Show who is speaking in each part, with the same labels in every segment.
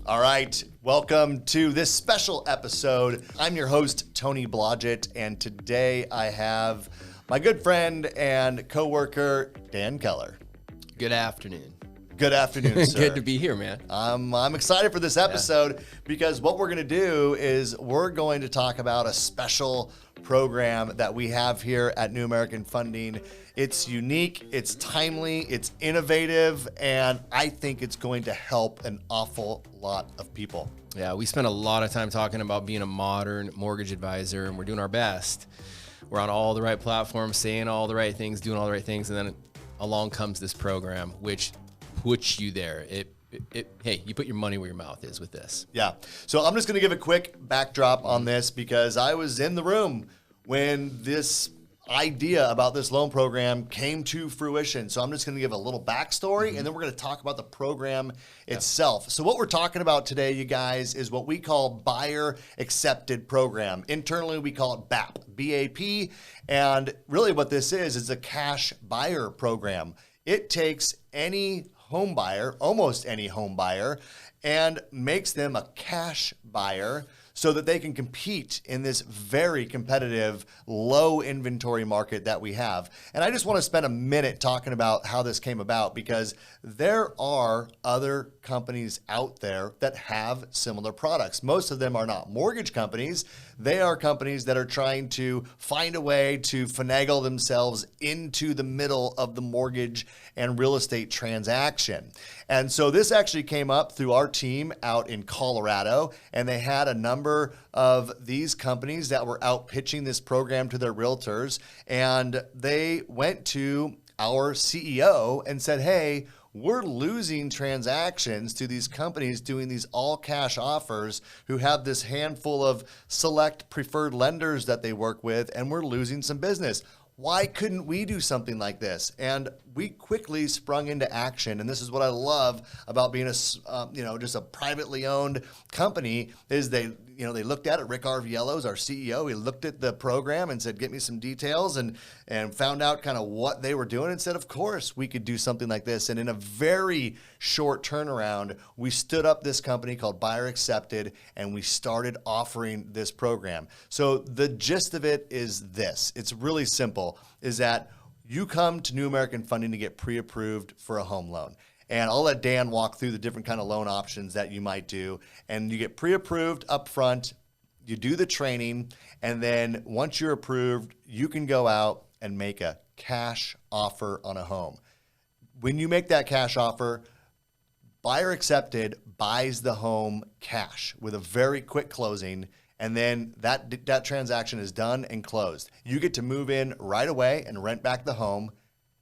Speaker 1: All right, welcome to this special episode. I'm your host, Tony Blodgett, and today I have my good friend and coworker, Dan Keller.
Speaker 2: Good afternoon.
Speaker 1: Good afternoon, sir.
Speaker 2: Good to be here, man.
Speaker 1: I'm excited for this episode because what we're going to do is we're going to talk about a special program that we have here at New American Funding. It's unique, it's timely, it's innovative, and I think it's going to help an awful lot of people.
Speaker 2: Yeah, we spent a lot of time talking about being a modern mortgage advisor, and we're doing our best. We're on all the right platforms, saying all the right things, doing all the right things, and then along comes this program, which puts you there. Hey, you put your money where your mouth is with this.
Speaker 1: Yeah. So I'm just going to give a quick backdrop on this because I was in the room when this idea about this loan program came to fruition. So I'm just going to give a little backstory and then we're going to talk about the program itself. So what we're talking about today, you guys, is what we call Buyer Accepted Program. Internally, we call it BAP, B-A-P. And really what this is a cash buyer program. It takes any home buyer, almost any home buyer, and makes them a cash buyer so that they can compete in this very competitive, low inventory market that we have. And I just want to spend a minute talking about how this came about because there are other companies out there that have similar products. Most of them are not mortgage companies. They are companies that are trying to find a way to finagle themselves into the middle of the mortgage and real estate transaction. And so this actually came up through our team out in Colorado, and they had a number of these companies that were out pitching this program to their realtors, and they went to our CEO and said, hey, we're losing transactions to these companies doing these all cash offers who have this handful of select preferred lenders that they work with, and we're losing some business. Why couldn't we do something like this? And we quickly sprung into action. And this is what I love about being just a privately owned company is they looked at it. Rick Arviello's our CEO. He looked at the program and said, get me some details and found out kind of what they were doing and said, of course, we could do something like this. And in a very short turnaround, we stood up this company called Buyer Accepted and we started offering this program. So the gist of it is this. It's really simple, is that you come to New American Funding to get pre-approved for a home loan. And I'll let Dan walk through the different kind of loan options that you might do. And you get pre-approved up front, you do the training, and then once you're approved, you can go out and make a cash offer on a home. When you make that cash offer, Buyer Accepted buys the home cash with a very quick closing, and then that transaction is done and closed. You get to move in right away and rent back the home,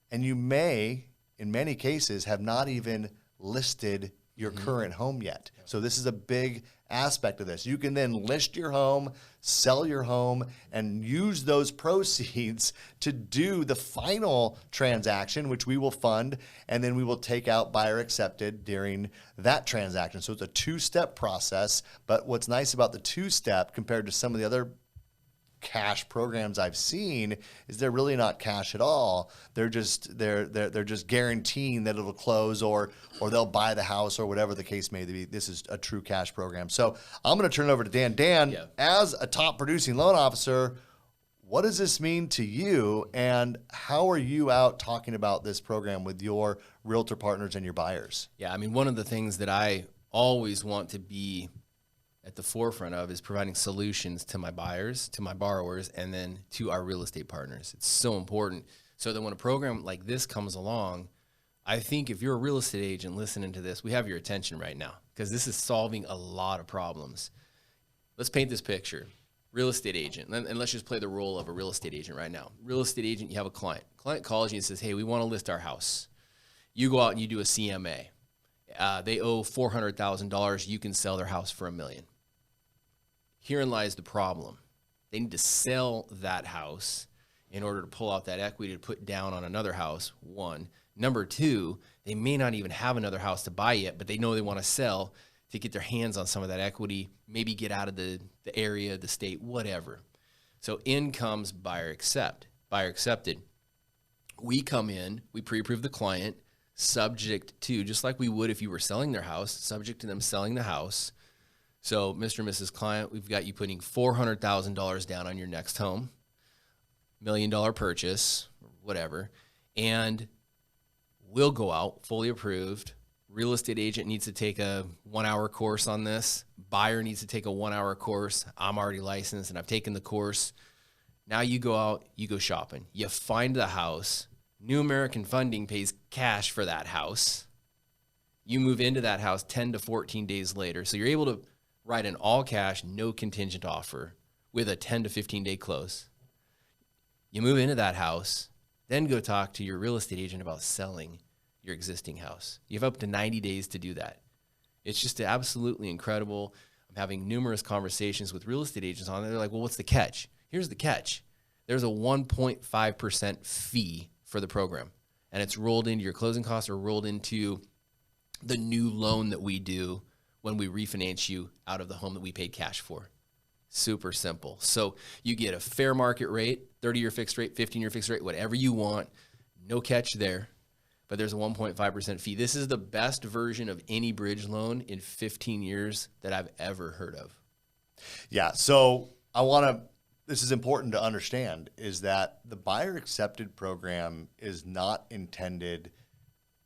Speaker 1: and you may, in many cases, have not even listed your current home yet. So this is a big aspect of this. You can then list your home, sell your home, and use those proceeds to do the final transaction, which we will fund, and then we will take out Buyer Accepted during that transaction. So it's a two-step process, but what's nice about the two-step compared to some of the other cash programs I've seen is they're really not cash at all. They're just guaranteeing that it'll close or they'll buy the house or whatever the case may be. This is a true cash program. So I'm going to turn it over to Dan. Dan, as a top producing loan officer, what does this mean to you and how are you out talking about this program with your realtor partners and your buyers?
Speaker 2: Yeah, I mean, one of the things that I always want to be at the forefront of is providing solutions to my buyers, to my borrowers, and then to our real estate partners. It's so important so that when a program like this comes along, I think if you're a real estate agent listening to this, we have your attention right now because this is solving a lot of problems. Let's paint this picture. Real estate agent, and let's just play the role of a real estate agent right now. Real estate agent, you have a client. Client calls you and says, hey, we want to list our house. You go out and you do a CMA. They owe $400,000. You can sell their house for $1 million. Herein lies the problem. They need to sell that house in order to pull out that equity to put down on another house, one. Number two, they may not even have another house to buy yet, but they know they want to sell to get their hands on some of that equity, maybe get out of the area, the state, whatever. So in comes Buyer Accepted. We come in, we pre-approve the client, subject to, just like we would if you were selling their house, subject to them selling the house. So, Mr. and Mrs. Client, we've got you putting $400,000 down on your next home, $1 million purchase, whatever, and we'll go out fully approved. Real estate agent needs to take a 1-hour course on this. Buyer needs to take a 1-hour course. I'm already licensed and I've taken the course. Now you go out, you go shopping. You find the house. New American Funding pays cash for that house. You move into that house 10 to 14 days later. So you're able to write an all cash, no contingent offer with a 10 to 15 day close. You move into that house, then go talk to your real estate agent about selling your existing house. You have up to 90 days to do that. It's just absolutely incredible. I'm having numerous conversations with real estate agents on it. They're like, well, what's the catch? Here's the catch. There's a 1.5% fee for the program, and it's rolled into your closing costs or rolled into the new loan that we do when we refinance you out of the home that we paid cash for. Super simple. So you get a fair market rate, 30-year fixed rate, 15-year fixed rate, whatever you want. No catch there. But there's a 1.5% fee. This is the best version of any bridge loan in 15 years that I've ever heard of.
Speaker 1: Yeah, so this is important to understand, is that the Buyer Accepted program is not intended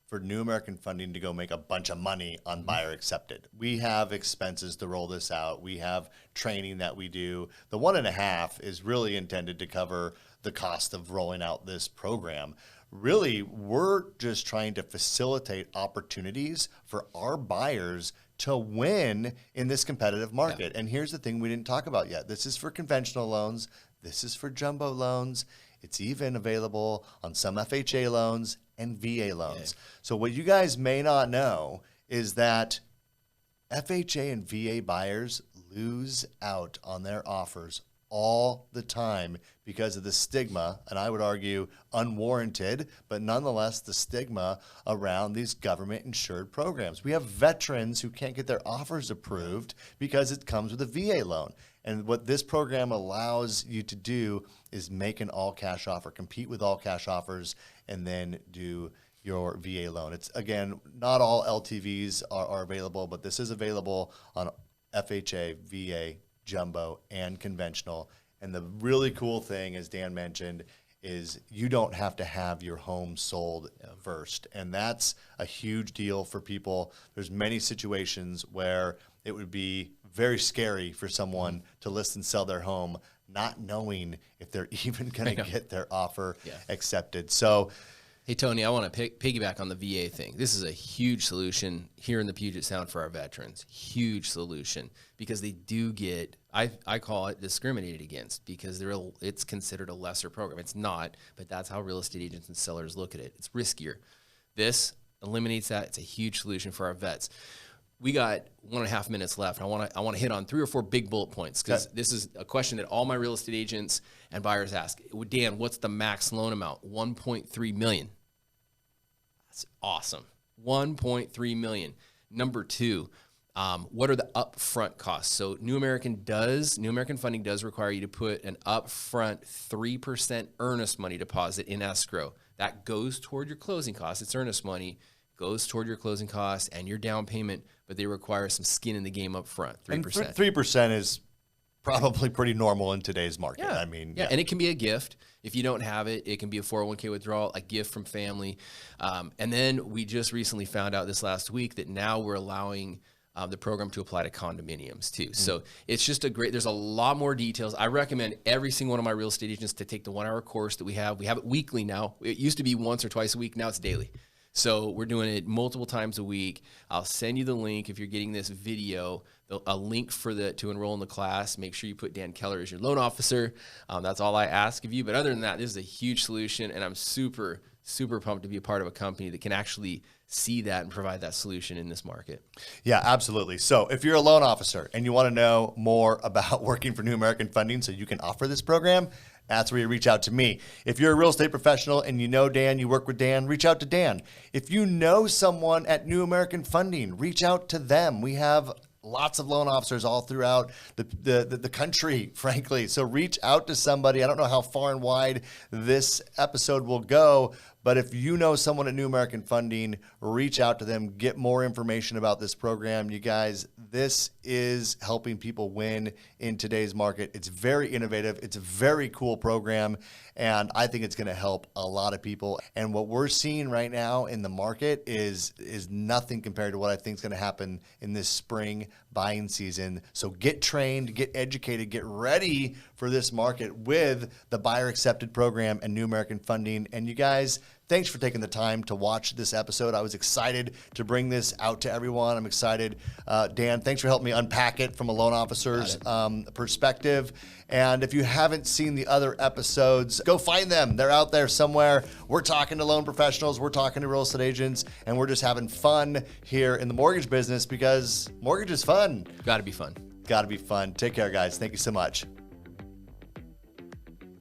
Speaker 1: for New American Funding to go make a bunch of money on Buyer Accepted. We have expenses to roll this out. We have training that we do. The 1.5 is really intended to cover the cost of rolling out this program. Really, we're just trying to facilitate opportunities for our buyers to win in this competitive market. Yeah. And here's the thing we didn't talk about yet. This is for conventional loans. This is for jumbo loans. It's even available on some FHA loans and VA loans. Yeah. So what you guys may not know is that FHA and VA buyers lose out on their offers all the time because of the stigma, and I would argue unwarranted, but nonetheless the stigma around these government-insured programs. We have veterans who can't get their offers approved because it comes with a VA loan. And what this program allows you to do is make an all-cash offer, compete with all-cash offers, and then do your VA loan. It's, again, not all LTVs are available, but this is available on FHA, VA, jumbo, and conventional. And the really cool thing, as Dan mentioned, is you don't have to have your home sold first. And that's a huge deal for people. There's many situations where it would be very scary for someone to list and sell their home not knowing if they're even going to get their offer accepted. So,
Speaker 2: hey, Tony, I want to piggyback on the VA thing. This is a huge solution here in the Puget Sound for our veterans. Huge solution, because they do get, I call it discriminated against, because it's considered a lesser program. It's not, but that's how real estate agents and sellers look at it. It's riskier. This eliminates that. It's a huge solution for our vets. We got 1.5 minutes left. I want to hit on 3 or 4 big bullet points, because this is a question that all my real estate agents and buyers ask. Dan, what's the max loan amount? $1.3 million. That's awesome. $1.3 million. Number 2, what are the upfront costs? So New American Funding does require you to put an upfront 3% earnest money deposit in escrow. That goes toward your closing costs. It's earnest money, goes toward your closing costs and your down payment, but they require some skin in the game up front, 3%.
Speaker 1: And 3% is probably pretty normal in today's market.
Speaker 2: Yeah.
Speaker 1: I mean,
Speaker 2: and it can be a gift. If you don't have it, it can be a 401k withdrawal, a gift from family. And then we just recently found out this last week that now we're allowing the program to apply to condominiums too. So it's just there's a lot more details. I recommend every single one of my real estate agents to take the 1-hour course that we have. We have it weekly now. It used to be once or twice a week. Now it's daily. So we're doing it multiple times a week. I'll send you the link if you're getting this video, a link to enroll in the class. Make sure you put Dan Keller as your loan officer. That's all I ask of you. But other than that, this is a huge solution, and I'm super, super pumped to be a part of a company that can actually see that and provide that solution in this market.
Speaker 1: Yeah, absolutely. So if you're a loan officer and you want to know more about working for New American Funding so you can offer this program, that's where you reach out to me. If you're a real estate professional and you know Dan, you work with Dan, reach out to Dan. If you know someone at New American Funding, reach out to them. We have lots of loan officers all throughout the country, frankly. So reach out to somebody. I don't know how far and wide this episode will go, But if you know someone at New American Funding, reach out to them, get more information about this program. You guys, this is helping people win in today's market. It's very innovative. It's a very cool program, and I think it's going to help a lot of people. And what we're seeing right now in the market is nothing compared to what I think is going to happen in this spring buying season. So get trained, get educated, get ready for this market with the Buyer Accepted program and New American Funding. And you guys, thanks for taking the time to watch this episode. I was excited to bring this out to everyone. I'm excited. Dan, thanks for helping me unpack it from a loan officer's perspective. And if you haven't seen the other episodes, go find them. They're out there somewhere. We're talking to loan professionals. We're talking to real estate agents. And we're just having fun here in the mortgage business because mortgage is fun.
Speaker 2: Got to be fun.
Speaker 1: Got to be fun. Take care, guys. Thank you so much.